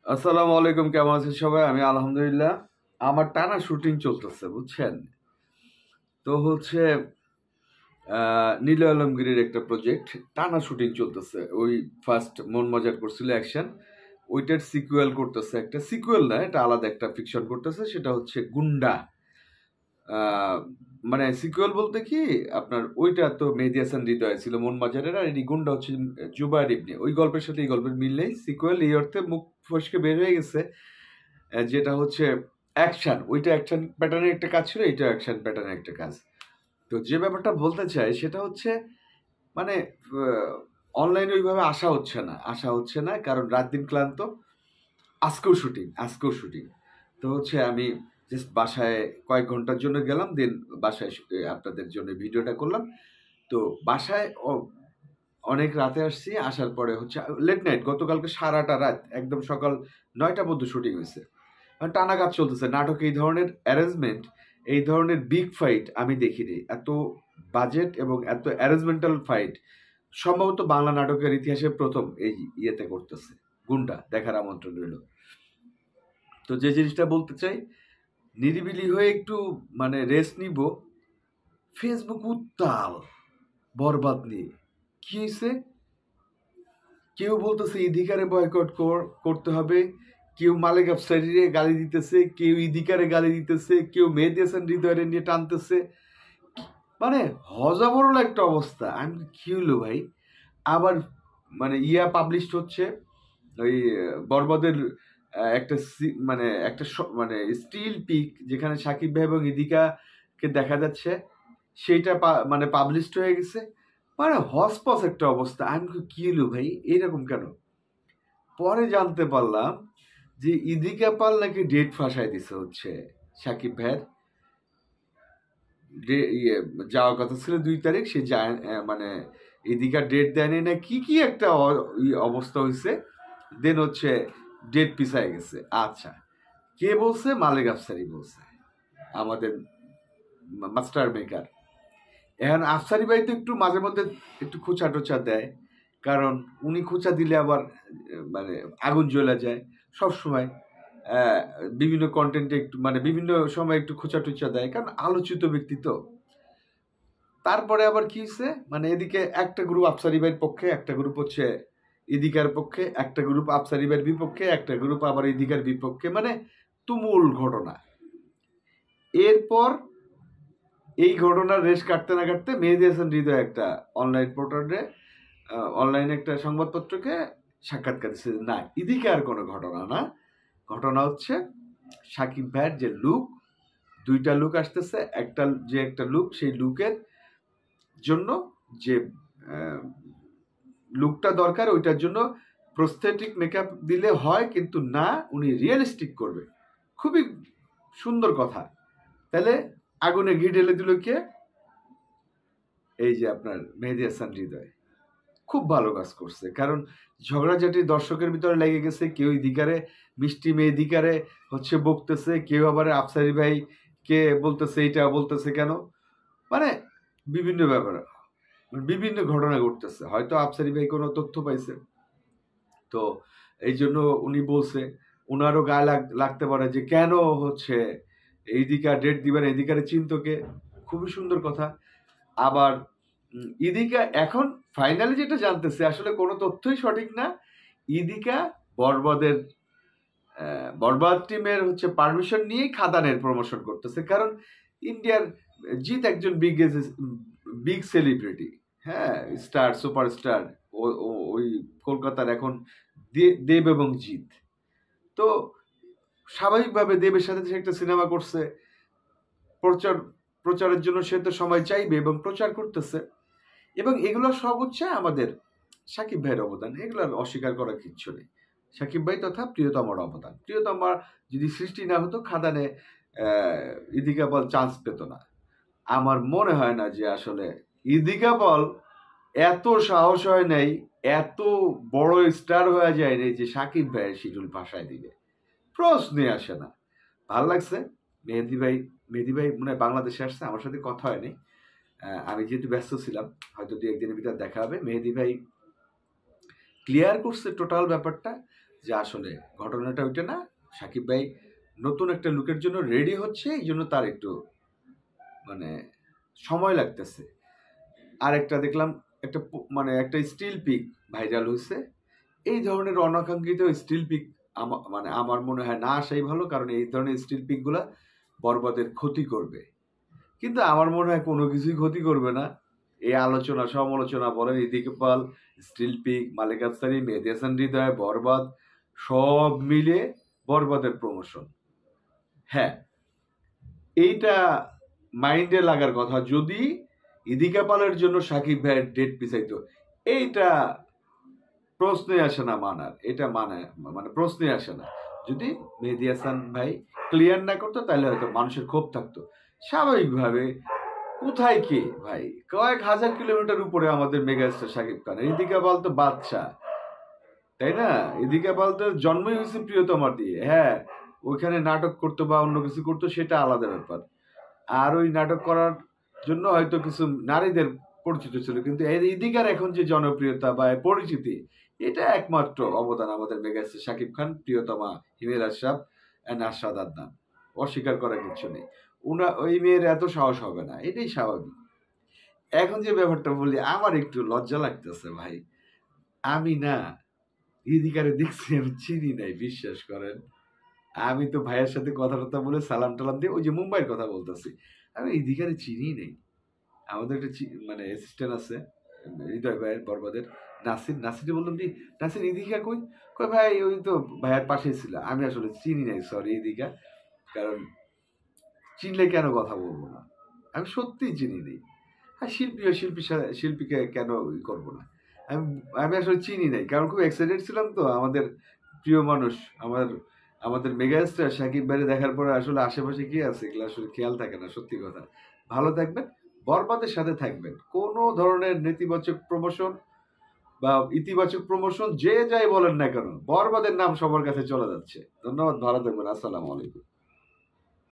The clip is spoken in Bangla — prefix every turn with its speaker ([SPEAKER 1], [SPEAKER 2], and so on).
[SPEAKER 1] আসসালামু আলাইকুম, কেমন আছেন সবাই? আমি আলহামদুলিল্লাহ। আমার টানা শুটিং চলতেছে, বুঝছেন? তো হচ্ছে নীল আলমগীরের একটা প্রজেক্ট, টানা শুটিং চলতেছে। ওই ফার্স্ট মন মজার করছিল অ্যাকশন, ওইটার সিকুয়েল করতেছে। একটা সিকুয়েল না, এটা আলাদা একটা ফিকশন করতেছে, সেটা হচ্ছে গুন্ডা। আহ, মানে সিকুয়েল বলতে কি, আপনার ওইটা তো মেহেদী হাসান হৃদয় ছিল মন মাজারের, আর এই গুন্ডা হচ্ছে জুবায়ের ইবনে। ওই গল্পের সাথে এই গল্পের মিল নেই, সিকুয়েল এই অর্থে মুখ ফসকে বের হয়ে গেছে। যেটা হচ্ছে অ্যাকশন, ওইটা অ্যাকশন প্যাটার্নের একটা কাজ ছিল, এটা অ্যাকশন প্যাটার্নের একটা কাজ। তো যে ব্যাপারটা বলতে চাই সেটা হচ্ছে, মানে অনলাইনে ওইভাবে আসা হচ্ছে না কারণ রাত দিন ক্লান্ত। আজকেও শুটিং। তো হচ্ছে আমি জাস্ট বাসায় কয়েক ঘন্টার জন্য গেলাম, দেন বাসায় আপনাদের জন্য ভিডিওটা করলাম। তো বাসায় অনেক রাতে আসছি, আসার পরে হচ্ছে লেট নাইট, গতকালকে সারাটা রাত একদম সকাল 9টা পর্যন্ত শুটিং হয়েছে। টানা কাজ চলতেছে। নাটকে এই ধরনের অ্যারেঞ্জমেন্ট, এই ধরনের বিগ ফাইট আমি দেখিনি। এত বাজেট এবং এত অ্যারেঞ্জমেন্টাল ফাইট সম্ভবত বাংলা নাটকের ইতিহাসে প্রথম এই ইয়েতে করতেছে। গুন্ডা দেখার আমন্ত্রণ রইল। তো যে জিনিসটা বলতে চাই, নিরিবিলি হয়ে একটু মানে রেস্ট নিব। ফেসবুক উত্তাল বরবাদ নিয়ে। কি হয়েছে? কেউ বলতেছে ইদিকারে বয়কট করতে হবে, কেউ মালেক আফসারিরে গালি দিতেছে, কেউ ইদিকারে গালি দিতেছে, কেউ মেহেদী হাসান হৃদয়ের নিয়ে টানতেছে। মানে হজাবরল একটা অবস্থা। আমি কি হলো ভাই? আবার মানে পাবলিশড হচ্ছে ওই বরবাদের একটা মানে একটা মানে স্টিল পিক, যেখানে সাকিব ভাই এবং ইদিকাকে দেখা যাচ্ছে, সেইটা মানে পাবলিশড হয়ে গেছে। মানে হসপস একটা অবস্থা। আমি কি হলো ভাই, এইরকম কেন? পরে জানতে পারলাম যে ইদিকা পাল নাকি ডেট ফাঁসাই দিছে হচ্ছে সাকিব ভাইয়ের। যাওয়ার কথা ছিল 2 তারিখ, সে যায় মানে ইদিকার ডেট দেয়নি না, কি একটা অবস্থা হয়েছে। দেন হচ্ছে ডেট পিছায় গেছে। আচ্ছা, কে বলছে? মালেক আফসারি বলছে, আমাদের মাস্টার মেকার। এখন আফসারি ভাই তো একটু মাঝে মধ্যে একটু খোঁচা টোচা দেয়, কারণ উনি খোঁচা দিলে আবার মানে আগুন জ্বলে যায় সব সময়। বিভিন্ন কন্টেন্টে একটু মানে বিভিন্ন সময় একটু খোঁচা টোচা দেয়, কারণ আলোচিত ব্যক্তি তো। তারপরে আবার কি হয়েছে, মানে এদিকে একটা গ্রুপ আফসারি ভাইয়ের পক্ষে, একটা গ্রুপ হচ্ছে ইদিকার পক্ষে, একটা গ্রুপ আফসারি ভাইয়ের বিপক্ষে, একটা গ্রুপ আবার ইদিকার বিপক্ষে। মানে তুমুল ঘটনা। এরপর এই ঘটনার রেশ কাটতে না কাটতে মেহেদী হাসান হৃদয় একটা অনলাইন পোর্টালে, অনলাইনে একটা সংবাদপত্রকে সাক্ষাৎকার দিচ্ছে, না এদিকে আর কোনো ঘটনা না, ঘটনা হচ্ছে সাকিব ভাইয়ের যে লুক, 2টা লুক আসতেছে। একটা লুক, সেই লুকের জন্য যে লুকটা দরকার, ওইটার জন্য প্রস্থেটিক মেকআপ দিলে হয়, কিন্তু না, উনি রিয়েলিস্টিক করবে। খুবই সুন্দর কথা। তাহলে আগুনে ঘি ঢেলে দিল কে? এই যে আপনার মেহেদী হাসান হৃদয়। খুব ভালো কাজ করছে, কারণ ঝগড়াঝাটি দর্শকের ভিতরে লেগে গেছে। কেউ ইদিকারে মিষ্টি মেহেদিকারে হচ্ছে বকতেছে, কেউ আবার আফসারি ভাই কে বলতেছে এইটা বলতেছে কেন, মানে বিভিন্ন ব্যাপার, বিভিন্ন ঘটনা ঘটতেছে। হয়তো আফসারি ভাই কোনো তথ্য পাইছে, তো এই জন্য উনি বলছে। ওনারও গায়ে লাগতে পারে যে কেন হচ্ছে এইদিকা ডেট দিবেন, এদিকারে চিন্তকে। খুবই সুন্দর কথা। আবার ইদিকা এখন ফাইনালি যেটা জানতেছে, আসলে কোনো তথ্যই সঠিক না। ইদিকা বরবাদের বরবাদ টিমের হচ্ছে পারমিশন নিয়েই খাদানের প্রমোশন করতেছে, কারণ ইন্ডিয়ার জিৎ একজন বিগ সেলিব্রিটি, হ্যাঁ, স্টার, সুপারস্টার। ওই কলকাতার এখন দেব এবং জিৎ। তো স্বাভাবিকভাবে দেবের সাথে সে একটা সিনেমা করছে, প্রচারের জন্য সে তো সময় চাইবে এবং প্রচার করতেছে। এবং এগুলো সব হচ্ছে আমাদের সাকিব ভাইয়ের অবদান, এগুলো অস্বীকার করার কিচ্ছু নেই। সাকিব ভাই তথা প্রিয়তমার অবদান। প্রিয়তমার যদি সৃষ্টি না হতো, খাদানে ইদিকা বল চান্স পেত না। আমার মনে হয় না যে আসলে ইদিকা বল এত সাহস হয় নাই, এত বড় স্টার হয়ে যায় নাই যে সাকিব ভাইয়ের শিডিউল ভাষায় দিবে। প্রশ্নই আসে না। ভাল লাগছে। মেহেদী ভাই মনে হয় বাংলাদেশে আসছে, আমার সাথে কথা হয়নি। আমি যেহেতু ব্যস্ত ছিলাম, হয়তো 2-1 দিনের ভিতর দেখা হবে। মেহেদী ভাই ক্লিয়ার করছে টোটাল ব্যাপারটা, যে আসলে ঘটনাটা ওইটা না, সাকিব ভাই নতুন একটা লুকের জন্য রেডি হচ্ছে, এই জন্য তার একটু মানে সময় লাগতেছে। আর একটা দেখলাম একটা মানে একটা স্টিল পিক ভাইরাল হয়েছে। এই ধরনের অনাকাঙ্ক্ষিত স্টিল পিক মানে আমার মনে হয় না আসাই ভালো, কারণ এই ধরনের স্টিল পিকগুলা বরবাদের ক্ষতি করবে। কিন্তু আমার মনে হয় কোনো কিছুই ক্ষতি করবে না। এই আলোচনা সমালোচনা বলেন, ইদিকে পাল, স্টিল পিক, মালিক আফসারি, মেহেদী হাসান হৃদয়, বরবাদ সব মিলে বরবাদের প্রমোশন। হ্যাঁ, এইটা মাইন্ডে লাগার কথা। যদি ইদিকা পালের জন্য সাকিব ভাইয়ের ডেট পিছাইতো, এইটা প্রশ্নই আসে না মানার, এটা মানে প্রশ্নই আসে না। যদি মেহেদী হাসান ভাই ক্লিয়ার না করতো তাহলে হয়তো মানুষের ক্ষোভ থাকতো। স্বাভাবিকভাবে কোথায় কে ভাই, কয়েক হাজার কিলোমিটার উপরে আমাদের মেগাস্টার সাকিব খান, ইদিকা পাল তো বাদশা, তাই না? ইদিকা পাল তো জন্মই হয়েছে প্রিয়তমার দিয়ে। হ্যাঁ, ওইখানে নাটক করতো বা অন্য কিছু করতো সেটা আলাদা ব্যাপার। আর ওই নাটক করার জন্য হয়তো কিছু নারীদের পরিচিত ছিল, কিন্তু ইদিকার এখন যে জনপ্রিয়তা বা পরিচিতি, এটা একমাত্র অবদান আমাদের মেগাস্টার শাকিব খান, প্রিয়তমা হিমেল আশরাফ এন্ড আশরাদ আদনান। অস্বীকার করার কিছু নেই। ওই মেয়ের এত সাহস হবে না, এটাই স্বাভাবিক। এখন যে ব্যাপারটা বলি, আমার একটু লজ্জা লাগতেছে ভাই। আমি না ইদিকারে দেখছি, আমি চিনি নাই, বিশ্বাস করেন। আমি তো ভাইয়ের সাথে কথা বলে সালাম টালাম দিয়ে ওই যে মুম্বাইয়ের কথা বলতেছি, আমি ইদিকারে চিনি নেই। আমাদের একটা মানে অ্যাসিস্ট্যান্ট আছে হৃদয় ভাইয়ের, বরবাদের নাসির বললাম যে নাসির ইদিকা কই? কই ভাই ওই তো ভাইয়ের পাশেই ছিল। আমি আসলে চিনি নাই, সরি ইদিকা, কারণ চিনলে কেন কথা বলবো না, আমি সত্যিই চিনি নেই। আর শিল্পীকে কেন করবো না, আমি আমি আসলে চিনি নাই, কারণ খুব এক্সাইটেড ছিলাম তো। আমাদের প্রিয় মানুষ, আমাদের মেগাস্টার সাকিব ভাইরে দেখার পরে আসলে আশেপাশে কি আছে এগুলো আসলে খেয়াল থাকে না, সত্যি কথা। ভালো থাকবেন, বরবাদের সাথে থাকবেন। কোনো ধরনের নেতিবাচক প্রমোশন বা ইতিবাচক প্রমোশন যে যাই বলেন না কেন, বরবাদের নাম সবার কাছে চলে যাচ্ছে। ধন্যবাদ, ভালো থাকবেন, আসসালামু আলাইকুম।